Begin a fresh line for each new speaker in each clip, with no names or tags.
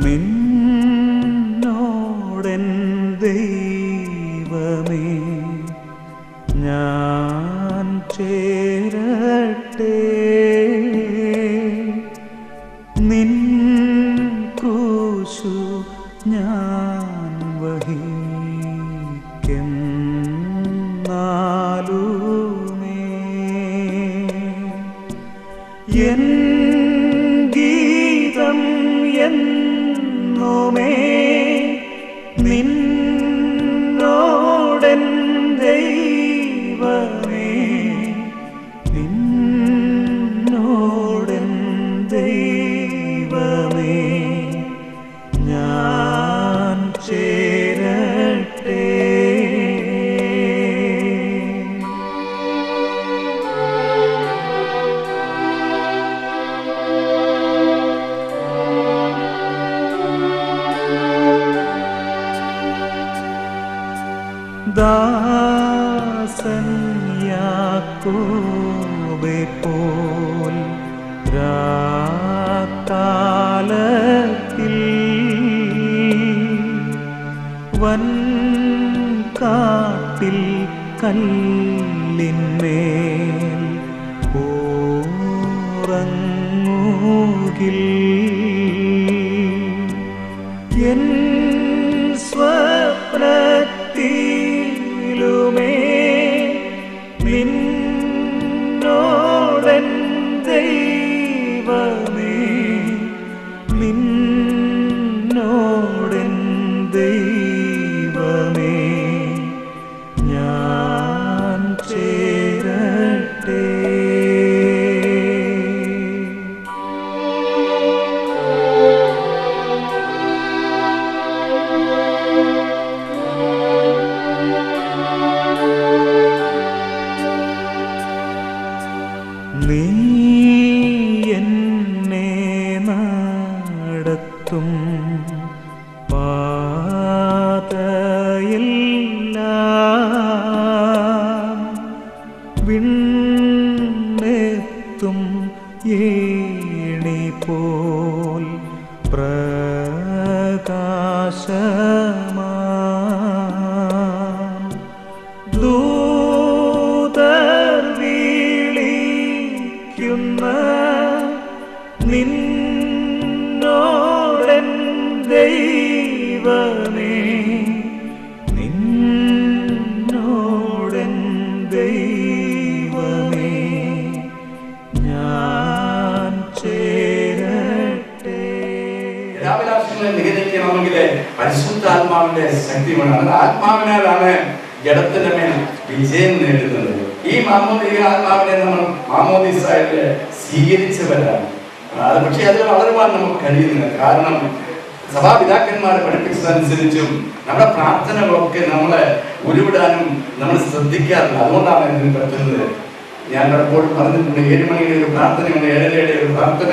നിന്നോടെൻ ദൈവമേ ഞാൻ ചേരട്ടെ, നിൻ ക്രൂശു ഞാൻ വഹിക്കുന്നാലുമേ എൻ ഗീതം എന്നുമേ നിന്നോടെൻ ദൈവമേ, നിന്നോടെൻ ദൈവമേ ഞാൻ ചേരട്ടെ. ദാസൻ യാക്കോബെ പോൽ രാക്കാലത്തിൽ വൻ കാട്ടിൽ കല്ലിന്മേൽ ഉറങ്ങുകിൽ എൻ സ്വപ്നത്തിലുമേ നിന്നോടെൻ ദൈവമേ, നിന്നോടെൻ ദൈവമേ ഞാൻ ചേരട്ടെ. നീ എന്നെ നടത്തും പാതയെല്ലാം വിണ്ണെത്തും ഏണി പോൽ പ്രകാശമാം ദൂതർ വിളിക്കുന്ന നിന്നോടെൻ ദൈവമേ, നിന്നോടെൻ ദൈവമേ ഞാൻ ചേരട്ടെ.
രാവിലാശങ്ങളെ നികനിക്കണമെങ്കിൽ പരിശുദ്ധാത്മാവിന്റെ ശക്തി വേണം. ആത്മാവിനാലാണ് ജഡത്തിന്റെ മേൽ വിജയം നേടുന്നത്. ഈ ആത്മാവിനെ നമ്മൾ മാമോദീസായിട്ട് സ്വീകരിച്ചവരാണ്. പക്ഷെ അത് വളരുവാൻ നമുക്ക് കഴിയുന്നില്ല. കാരണം സഭാപിതാക്കന്മാരെ പഠിപ്പിച്ചതനുസരിച്ചും നമ്മുടെ പ്രാർത്ഥനകളൊക്കെ നമ്മളെ ഉരുവിടാനും നമ്മൾ ശ്രദ്ധിക്കാറില്ല. അതുകൊണ്ടാണ് ഇതിന് പറ്റുന്നത്. ഞാൻ പലപ്പോഴും പറഞ്ഞിട്ടുണ്ട്, 7 മണിയുടെ ഒരു പ്രാർത്ഥനയുണ്ട്, 7:30 ഒരു പ്രാർത്ഥന.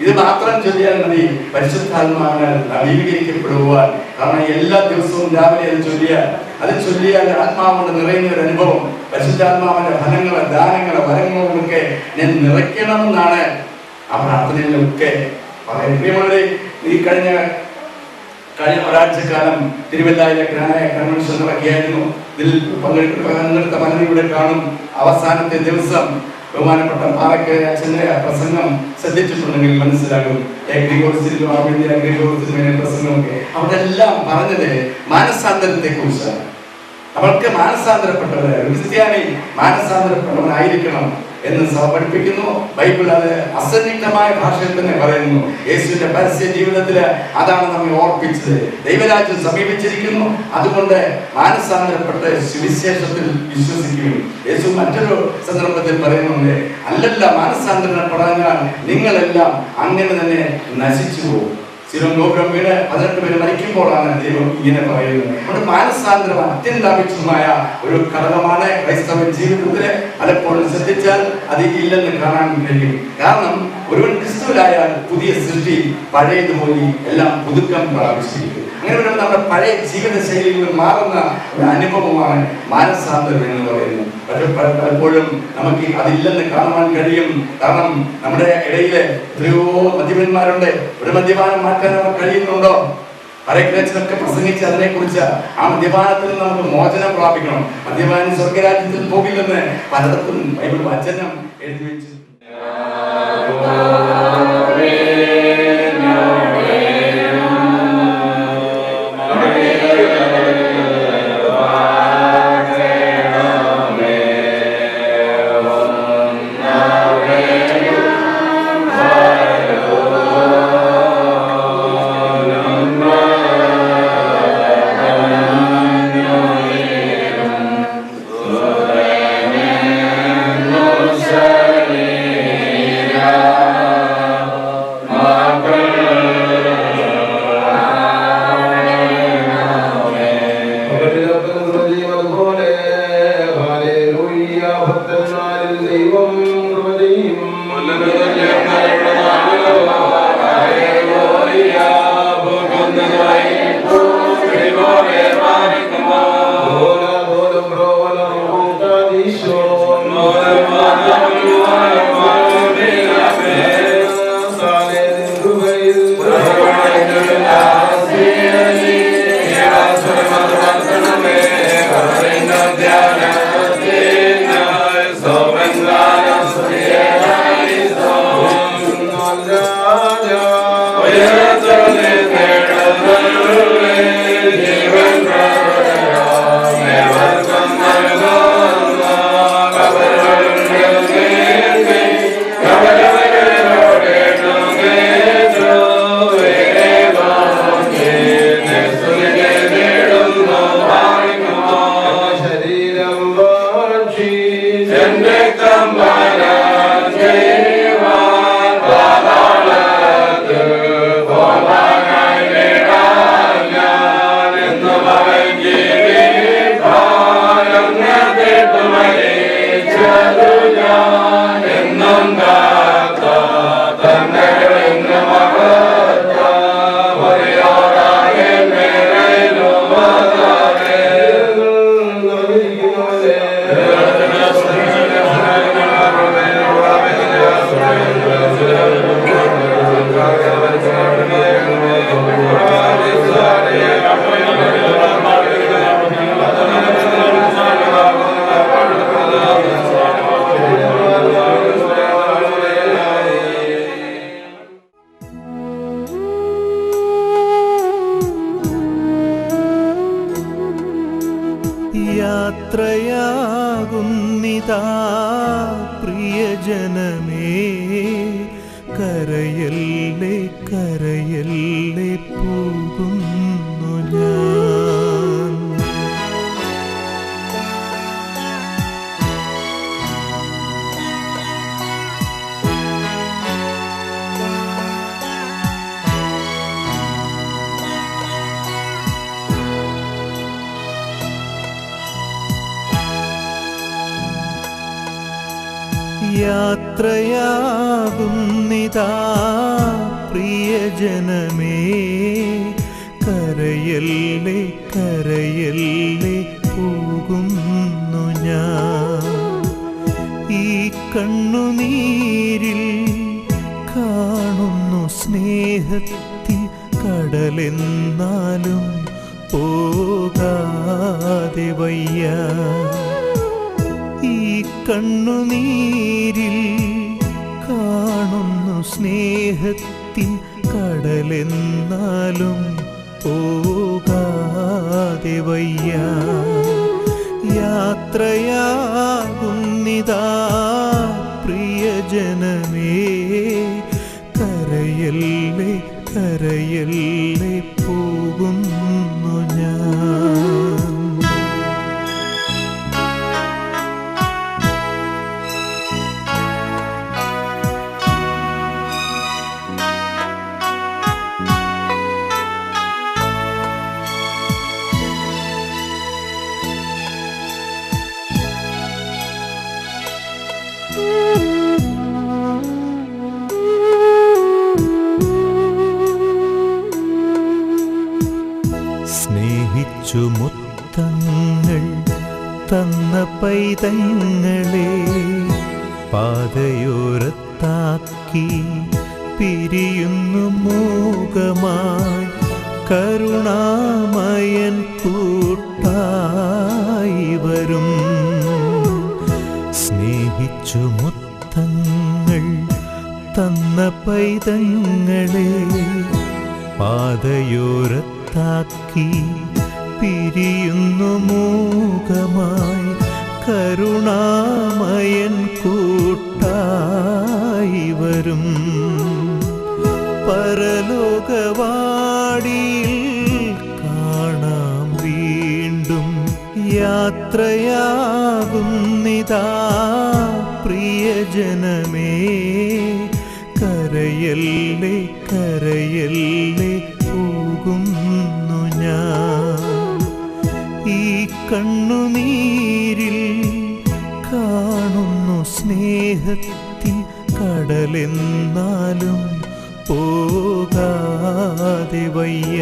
ഇത് മാത്രം ചൊല്ലിയാൽ മതി പരിശുദ്ധാത്മാവിനാൽ നവീകരിക്കപ്പെടുവാൻ. കാരണം എല്ലാ ദിവസവും രാവിലെ അത് ചൊല്ലിയാൽ ആത്മാവുകൊണ്ട് നിറയുന്ന ഒരു അനുഭവം, പരിശുദ്ധാത്മാവിന്റെ ഫലങ്ങളെ, ദാനങ്ങളെ, വരങ്ങളൊക്കെ ഞാൻ നിറയ്ക്കണമെന്നാണ് ആ പ്രാർത്ഥനയിലൊക്കെ പറയുന്നത്. ഈ കഴിഞ്ഞ ഒരാഴ്ചക്കാലം തിരുവല്ലയിലെ ഗ്രാനായ കൺവെൻഷൻ നടക്കുകയായിരുന്നു. ഇതിൽ പങ്കെടുത്ത പലരും ഇവിടെ കാണും. അവസാനത്തെ ദിവസം ബഹുമാനപ്പെട്ട പാറക്കര അച്ഛന്റെ പ്രസംഗം ശ്രദ്ധിച്ചിട്ടുണ്ടെങ്കിൽ മനസ്സിലാകും. പ്രസംഗമൊക്കെ അവിടെല്ലാം പറഞ്ഞത് മാനസാന്തരത്തെ കുറിച്ചാണ്. അവർക്ക് മാനസാന്തരപ്പെട്ടവരാണ്. ക്രിസ്ത്യാനി മാനസാന്തരപ്പെട്ടവനായിരിക്കണം എന്ന് പഠിപ്പിക്കുന്നു ബൈബിൾ. അത് അസന്നിഗ്ധമായ ഭാഷയിൽ തന്നെ പറയുന്നു. യേശുവിന്റെ പരസ്യ ജീവിതത്തിൽ അതാണ് നമ്മെ ഓർപ്പിച്ചത്. ദൈവരാജ്യം സമീപിച്ചിരിക്കുന്നു, അതുകൊണ്ട് മാനസാന്തരപ്പെട്ട് സുവിശേഷത്തിൽ വിശ്വസിക്കുകയും. യേശു മറ്റൊരു സന്ദർഭത്തിൽ പറയുന്നുണ്ട്, അല്ലല്ല മാനസാന്തരപ്പെടാൻ നിങ്ങളെല്ലാം അങ്ങനെ തന്നെ നശിച്ചു പോകും. ഗോപുരം വീട് 18 പേര് മരിക്കുമ്പോഴാണ് ദൈവം ഇങ്ങനെ പറയുന്നത്. നമ്മുടെ മാനസാന്തരം അത്യന്താപേക്ഷിതമായ ഒരു ഘടകമാണ് ക്രൈസ്തവ ജീവിതത്തില്. പലപ്പോഴും ശ്രദ്ധിച്ചാൽ അത് ഇല്ലെന്ന് കാണാൻ കഴിയും. കാരണം ഒരുവൻ ക്രിസ്തുവിലായാൽ പുതിയ സൃഷ്ടി, പഴയതുപോലെ എല്ലാം പുതുക്കം പ്രാപിച്ചിരിക്കും. അങ്ങനെ വരുമ്പോൾ നമ്മുടെ പഴയ ജീവിത ശൈലിയിൽ നിന്ന് മാറുന്ന ഒരു അനുഭവമാണ് മാനസാന്തരം എന്ന് പറയുന്നത്. പക്ഷെ പലപ്പോഴും നമുക്ക് അതില്ലെന്ന് കാണുവാൻ കഴിയും. കാരണം നമ്മുടെ ഇടയില് എത്രയോ മദ്യപന്മാരുണ്ട്. ഒരു മദ്യപാനം മാറ്റാൻ അവർ കഴിയുന്നുണ്ടോ? ഹരേകൃഷ്ണനൊക്കെ പ്രസംഗിച്ച് അതിനെക്കുറിച്ച് ആ മദ്യപാനത്തിൽ നമുക്ക് മോചനം പ്രാപിക്കണം, മദ്യപാനം സ്വർഗരാജ്യത്തിൽ പോകില്ലെന്ന് പലയിടത്തും ബൈബിൾ വചനം എഴുതി വെച്ചു.
യാത്രയാകുന്നിതാ പ്രിയജനമേ, കരയല്ലേ കരയല്ലേ പോകുന്നു ഞാൻ. യാത്രയാകുന്നിതാ പ്രിയജനമേ, കരയല്ലേ കരയല്ലേ പോകുന്നു ഞാൻ. ഈ കണ്ണുനീരിൽ കാണുന്നു സ്നേഹത്തിൻ കടലെന്നാലും പോകാതെ വയ്യ. ഈ കണ്ണുനീരിൽ കാണുന്നു സ്നേഹത്തിൻ കടലെന്നാലും പോകാതെ വയ്യ. യാത്രയാകുന്നിതാ പ്രിയജനമേ, കരയല്ലേ കരയല്ലേ പോകുന്നു ഞാൻ. തന്ന പൈതങ്ങളെ പാതയോരത്താക്കി പിരിയുന്നു മൂകമായി കരുണാമയൻ കൂട്ടായി വരും. സ്നേഹിച്ചു മുത്തങ്ങൾ തന്ന പൈതങ്ങളെ പാതയോരത്താക്കി പിരിയുന്നു മൂകമായി കരുണാമയൻ കൂട്ടായി വരും. പരലോകവാടിയിൽ കാണാം വീണ്ടും യാത്രയാകുന്നിതാ പ്രിയജനമേ. കരയല്ലേ കരയല്ലേ പോകുന്നു ഞാൻ. ഈ കണ്ണുനീരിൽ കാണുന്നു സ്നേഹത്തിൻ കടലെന്നാലും പോകാതെ വയ്യ.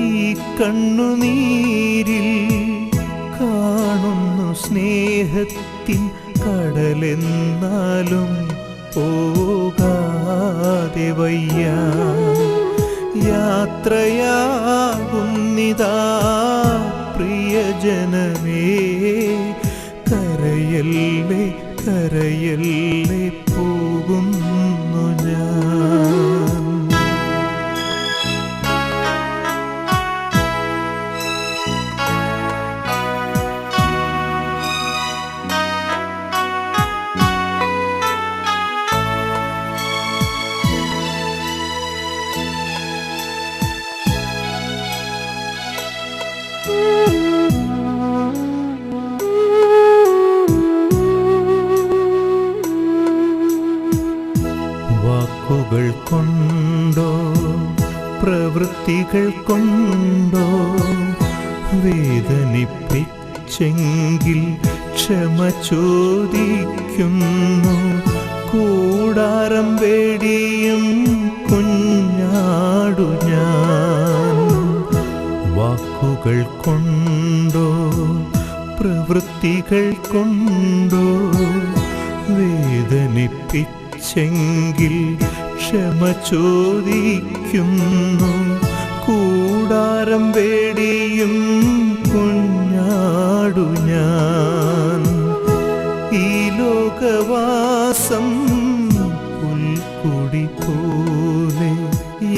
ഈ കണ്ണുനീരിൽ കാണുന്നു സ്നേഹത്തിൻ കടലെന്നാലും പോകാതെ വയ്യ. യാത്രയാകുന്നിതാ പ്രിയജനമേ. കരയല്ലേ കരയല്ലേ പോകുന്നു ഞാൻ. വാക്കുകൾ കൊണ്ടോ പ്രവൃത്തികൾ കൊണ്ടോ വേദനിപ്പിച്ചെങ്കിൽ ക്ഷമ ചോദിക്കുന്നു. കൂടാരം വേടിയും കുഞ്ഞാടു ഞാൻ. വാക്കുകൾ കൊണ്ടോ പ്രവൃത്തികൾ കൊണ്ടോ വേദനിപ്പിച്ചെങ്കിൽ ക്ഷമ ചോദിക്കുന്നു. കൂടാരം വേടിയും കുഞ്ഞാടു ഞാൻ. ഈ ലോകവാസം പുൽക്കുടി പോലെ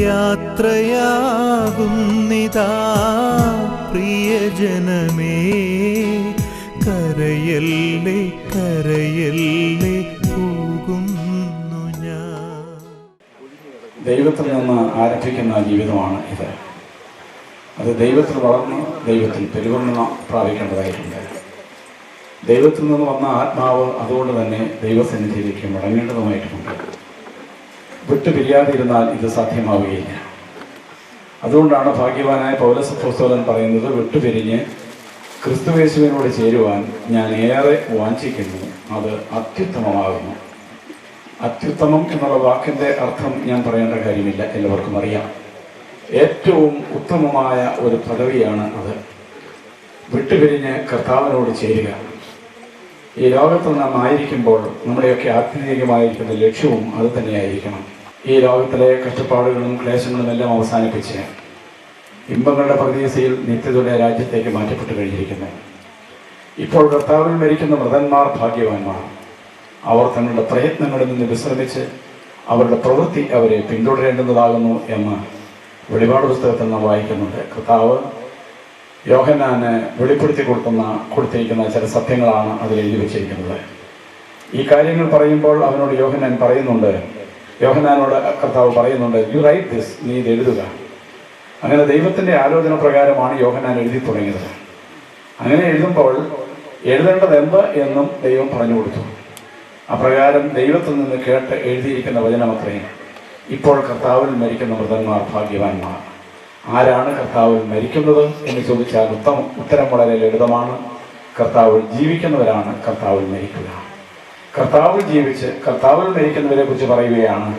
യാത്രയാകുന്നിതാ പ്രിയജനമേ. കരയല്ലേ കരയല്ലേ പോകുന്നു ഞാൻ.
ദൈവത്തിൽ നിന്ന് ആരംഭിക്കുന്ന ജീവിതമാണ് ഇത്. അത് ദൈവത്തിൽ വളർന്ന് ദൈവത്തിൽ പരിപൂർണ്ണത പ്രാപിക്കേണ്ടതായിട്ടുണ്ട്. ദൈവത്തിൽ നിന്ന് വന്ന ആത്മാവ് അതുകൊണ്ട് തന്നെ ദൈവസന്നിധിയിലേക്ക് മടങ്ങേണ്ടതുമായിട്ടുണ്ട്. വിട്ടുപിരിയാതിരുന്നാൽ ഇത് സാധ്യമാവുകയില്ല. അതുകൊണ്ടാണ് ഭാഗ്യവാനായ പൗലോസ് അപ്പോസ്തലൻ പറയുന്നത്, വിട്ടുപിരിഞ്ഞ് ക്രിസ്തുയേശുവിനോട് ചേരുവാൻ ഞാൻ ഏറെ വാഞ്ചിക്കുന്നു, അത് അത്യുത്തമമാകുന്നു. അത്യുത്തമം എന്നുള്ള വാക്കിൻ്റെ അർത്ഥം ഞാൻ പറയേണ്ട കാര്യമില്ല, എല്ലാവർക്കും അറിയാം. ഏറ്റവും ഉത്തമമായ ഒരു പദവിയാണ് അത്. വിട്ടുപിരിഞ്ഞ് കർത്താവിനോട് ചേരുക. ഈ ലോകത്ത് നാം ആയിരിക്കുമ്പോൾ നമ്മുടെയൊക്കെ ആത്യന്തികമായിരിക്കുന്ന ലക്ഷ്യവും അത് തന്നെയായിരിക്കണം. ഈ ലോകത്തിലെ കഷ്ടപ്പാടുകളും ക്ലേശങ്ങളും എല്ലാം അവസാനിപ്പിച്ച് ഇമ്പങ്ങളുടെ പ്രതീക്ഷയിൽ നിത്യതയുടെ രാജ്യത്തേക്ക് മാറ്റപ്പെട്ടു കഴിഞ്ഞിരിക്കുന്നു. ഇപ്പോൾ കർത്താവിൽ മരിക്കുന്ന മൃതന്മാർ ഭാഗ്യവാന്മാർ. അവർ തങ്ങളുടെ പ്രയത്നങ്ങളിൽ നിന്ന് വിശ്രമിച്ച് അവരുടെ പ്രവൃത്തി അവരെ പിന്തുടരേണ്ടുന്നതാകുന്നു എന്ന് വെളിപാട് പുസ്തകത്തിൽ നാം വായിക്കുന്നുണ്ട്. കർത്താവ് യോഹന്നാന് വെളിപ്പെടുത്തി കൊടുത്തിരിക്കുന്ന ചില സത്യങ്ങളാണ് അതിൽ എഴുതി വെച്ചിരിക്കുന്നത്. ഈ കാര്യങ്ങൾ പറയുമ്പോൾ അവനോട് യോഹന്നാൻ പറയുന്നുണ്ട്, യോഹന്നാനോട് കർത്താവ് പറയുന്നുണ്ട്, യു റൈറ്റ് ദിസ്, നീ ഇത് എഴുതുക. അങ്ങനെ ദൈവത്തിൻ്റെ ആലോചന പ്രകാരമാണ് യോഹന്നാൻ എഴുതി തുടങ്ങിയത്. അങ്ങനെ എഴുതുമ്പോൾ എഴുതേണ്ടത് എന്ത് എന്നും ദൈവം പറഞ്ഞു കൊടുത്തു. അപ്രകാരം ദൈവത്തിൽ നിന്ന് കേട്ട് എഴുതിയിരിക്കുന്ന വചനമത്രയും ഇപ്പോൾ കർത്താവിൽ മരിക്കുന്ന മൃതന്മാർ ഭാഗ്യവാന്മാർ. ആരാണ് കർത്താവിൽ മരിക്കുന്നത് എന്ന് ചോദിച്ചാൽ ഉത്തരം വളരെ ലളിതമാണ്. കർത്താവിൽ ജീവിക്കുന്നവരാണ് കർത്താവിൽ മരിക്കുക. കർത്താവിൽ ജീവിച്ച് കർത്താവിൽ മരിക്കുന്നവരെ കുറിച്ച് പറയുകയാണ്,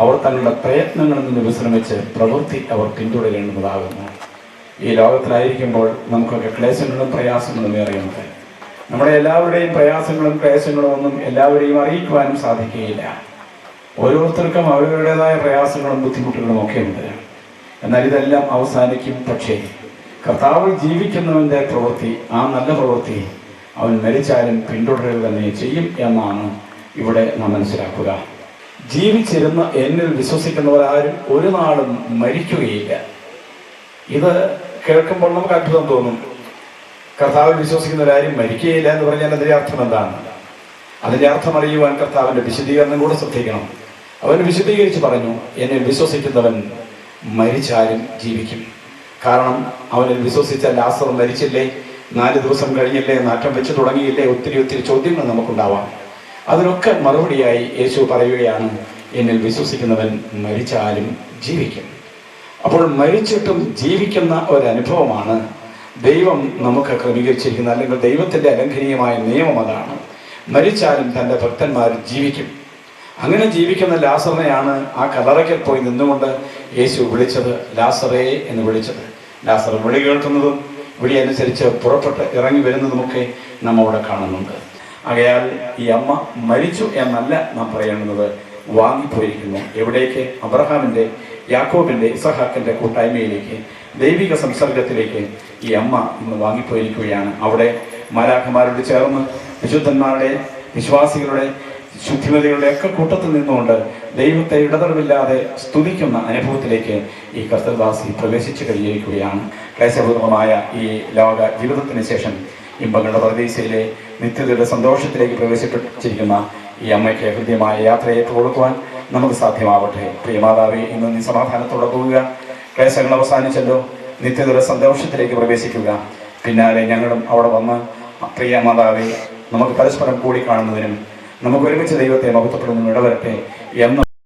അവർ തങ്ങളുടെ പ്രയത്നങ്ങളിൽ നിന്ന് വിശ്രമിച്ച് പ്രവൃത്തി അവർ പിന്തുടരേണ്ടതാകുന്നു.
ഈ ലോകത്തിലായിരിക്കുമ്പോൾ നമുക്കൊക്കെ ക്ലേശങ്ങളും പ്രയാസങ്ങളും ഏറെയുണ്ട്. നമ്മുടെ എല്ലാവരുടെയും പ്രയാസങ്ങളും ക്ലേശങ്ങളും ഒന്നും എല്ലാവരെയും അറിയിക്കുവാനും സാധിക്കുകയില്ല. ഓരോരുത്തർക്കും അവരവരുടേതായ പ്രയാസങ്ങളും ബുദ്ധിമുട്ടുകളും ഒക്കെ ഉണ്ട്. എന്നാൽ ഇതെല്ലാം അവസാനിക്കും. പക്ഷേ കർത്താവ് ജീവിക്കുന്നവൻ്റെ പ്രവൃത്തി, ആ നല്ല പ്രവൃത്തി അവൻ മരിച്ചാലും പിന്തുടരുക തന്നെ ചെയ്യും എന്നാണ് ഇവിടെ നാം മനസ്സിലാക്കുക. ജീവിച്ചിരുന്ന് എന്നിൽ വിശ്വസിക്കുന്നവരാരും ഒരു നാളും മരിക്കുകയില്ല. ഇത് കേൾക്കുമ്പോൾ നമുക്ക് അത്ഭുതം തോന്നും. കർത്താവിൽ വിശ്വസിക്കുന്നവരാരും മരിക്കുകയില്ല എന്ന് പറഞ്ഞാൽ അതിൻ്റെ അർത്ഥം എന്താണ്? അതിൻ്റെ അർത്ഥം അറിയുവാൻ കർത്താവിൻ്റെ വിശദീകരണം കൂടെ ശ്രദ്ധിക്കണം. അവൻ വിശദീകരിച്ച് പറഞ്ഞു, എന്നിൽ വിശ്വസിക്കുന്നവൻ മരിച്ചാലും ജീവിക്കും. കാരണം അവനിൽ വിശ്വസിച്ച ലാസർ മരിച്ചില്ലേ, 4 ദിവസം കഴിഞ്ഞില്ലേ, നാറ്റം വെച്ച് തുടങ്ങിയില്ലേ, ഒത്തിരി ചോദ്യങ്ങൾ നമുക്കുണ്ടാവാം. അതിനൊക്കെ മറുപടിയായി യേശു പറയുകയാണ്, എന്നിൽ വിശ്വസിക്കുന്നവൻ മരിച്ചാലും ജീവിക്കും. അപ്പോൾ മരിച്ചിട്ടും ജീവിക്കുന്ന ഒരനുഭവമാണ് ദൈവം നമുക്ക് ക്രമീകരിച്ചിരിക്കുന്നത്. അല്ലെങ്കിൽ ദൈവത്തിൻ്റെ അലംഘനീയമായ നിയമം അതാണ്. മരിച്ചാലും തൻ്റെ ഭക്തന്മാർ ജീവിക്കും. അങ്ങനെ ജീവിക്കുന്ന ലാസറിനെയാണ് ആ കല്ലറയ്ക്കൽ പോയി നിന്നുകൊണ്ട് യേശു വിളിച്ചത്, ലാസറേ എന്ന് വിളിച്ചത്. ലാസർ വിളി കേൾക്കുന്നതും വിളി അനുസരിച്ച് പുറപ്പെട്ട് ഇറങ്ങി വരുന്നതുമൊക്കെ നാം അവിടെ കാണുന്നുണ്ട്. ആകയാൽ ഈ അമ്മ മരിച്ചു എന്നല്ല നാം പറയേണ്ടുന്നത്, വാങ്ങിപ്പോയിരിക്കുന്നു. എവിടേക്ക്? അബ്രഹാമിൻ്റെ, യാക്കോബിൻ്റെ, ഇസഹാക്കിൻ്റെ കൂട്ടായ്മയിലേക്ക്, ദൈവിക സംസർഗത്തിലേക്ക് ഈ അമ്മ ഇന്ന് വാങ്ങിപ്പോയിരിക്കുകയാണ്. അവിടെ മാലാഖമാരോട് ചേർന്ന് വിശുദ്ധന്മാരുടെ, വിശ്വാസികളുടെ, ശുദ്ധിമതികളുടെ ഒക്കെ കൂട്ടത്തിൽ നിന്നുകൊണ്ട് ദൈവത്തെ ഇടതടവില്ലാതെ സ്തുതിക്കുന്ന അനുഭവത്തിലേക്ക് ഈ കർത്തൃദാസി പ്രവേശിച്ചു കഴിഞ്ഞിരിക്കുകയാണ്. ക്ലേശപൂർവമായ ഈ ലോക ജീവിതത്തിന് ശേഷം ഇമ്പങ്ങളുടെ പരദീസയിലെ നിത്യതയുടെ സന്തോഷത്തിലേക്ക് പ്രവേശിപ്പിച്ചിരിക്കുന്ന ഈ അമ്മയ്ക്ക് ഹൃദ്യമായ യാത്രയെ കൊടുക്കുവാൻ നമുക്ക് സാധ്യമാവട്ടെ. പ്രിയമാതാവേ, ഇന്ന് നീ സമാധാനത്തോടെ പോവുക. ക്ലേശങ്ങൾ അവസാനിച്ചല്ലോ, നിത്യതയുടെ സന്തോഷത്തിലേക്ക് പ്രവേശിക്കുക. പിന്നാലെ ഞങ്ങളും അവിടെ വന്ന് പ്രിയമാതാവേ നമുക്ക് പരസ്പരം കൂടിക്കാണുന്നതിനും നമുക്ക് ഒരുമിച്ച് ദൈവത്തെ മഹത്വപ്പെടുന്നതിനും ഇടവരട്ടെ എന്ന്